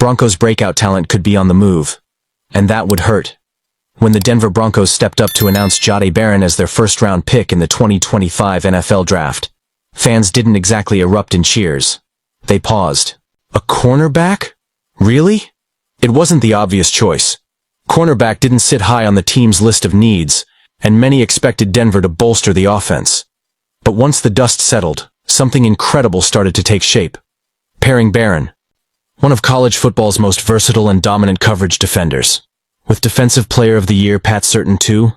Broncos' breakout talent could be on the move, and that would hurt. When the Denver Broncos stepped up to announce Jahdae Barron as their first-round pick in the 2025 NFL Draft, fans didn't exactly erupt in cheers. They paused. A cornerback? Really? It wasn't the obvious choice. Cornerback didn't sit high on the team's list of needs, and many expected Denver to bolster the offense. But once the dust settled, something incredible started to take shape. Pairing Barron, one of college football's most versatile and dominant coverage defenders, with Defensive Player of the Year Pat Certain too.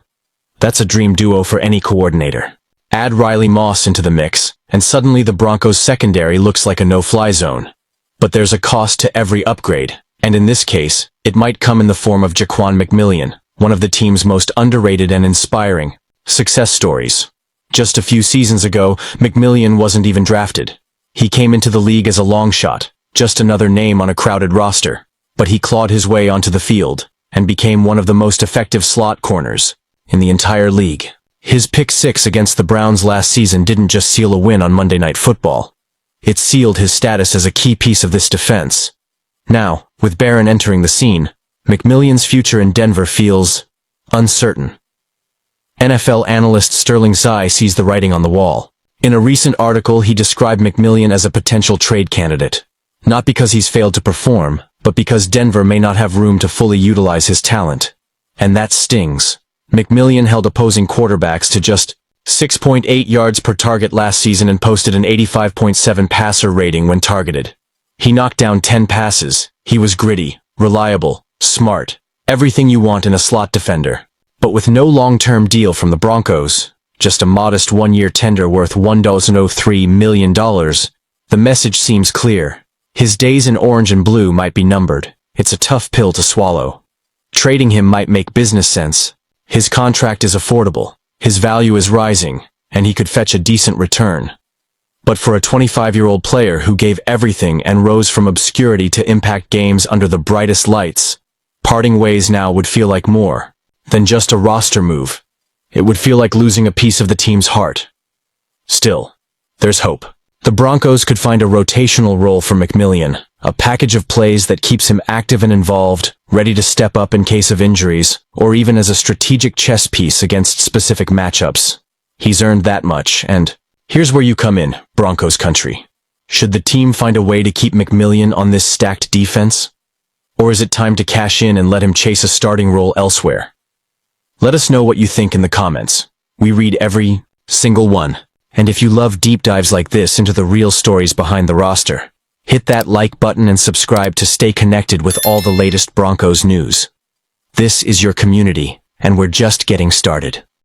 That's a dream duo for any coordinator. Add Riley Moss into the mix, and suddenly the Broncos' secondary looks like a no-fly zone. But there's a cost to every upgrade, and in this case, it might come in the form of Jaquan McMillion, one of the team's most underrated and inspiring success stories. Just a few seasons ago, McMillion wasn't even drafted. He came into the league as a long shot, just another name on a crowded roster. But he clawed his way onto the field and became one of the most effective slot corners in the entire league. His pick six against the Browns last season didn't just seal a win on Monday Night Football. It sealed his status as a key piece of this defense. Now, with Barron entering the scene, McMillion's future in Denver feels uncertain. NFL analyst Sterling Sy sees the writing on the wall. In a recent article, he described McMillion as a potential trade candidate. Not because he's failed to perform, but because Denver may not have room to fully utilize his talent. And that stings. McMillion held opposing quarterbacks to just 6.8 yards per target last season and posted an 85.7 passer rating when targeted. He knocked down 10 passes. He was gritty, reliable, smart, everything you want in a slot defender. But with no long-term deal from the Broncos, just a modest one-year tender worth $1.03 million, the message seems clear. His days in orange and blue might be numbered. It's a tough pill to swallow. Trading him might make business sense. His contract is affordable, his value is rising, and he could fetch a decent return. But for a 25-year-old player who gave everything and rose from obscurity to impact games under the brightest lights, parting ways now would feel like more than just a roster move. It would feel like losing a piece of the team's heart. Still, there's hope. The Broncos could find a rotational role for McMillion, a package of plays that keeps him active and involved, ready to step up in case of injuries, or even as a strategic chess piece against specific matchups. He's earned that much, and here's where you come in, Broncos country. Should the team find a way to keep McMillion on this stacked defense? Or is it time to cash in and let him chase a starting role elsewhere? Let us know what you think in the comments. We read every single one. And if you love deep dives like this into the real stories behind the roster, hit that like button and subscribe to stay connected with all the latest Broncos news. This is your community, and we're just getting started.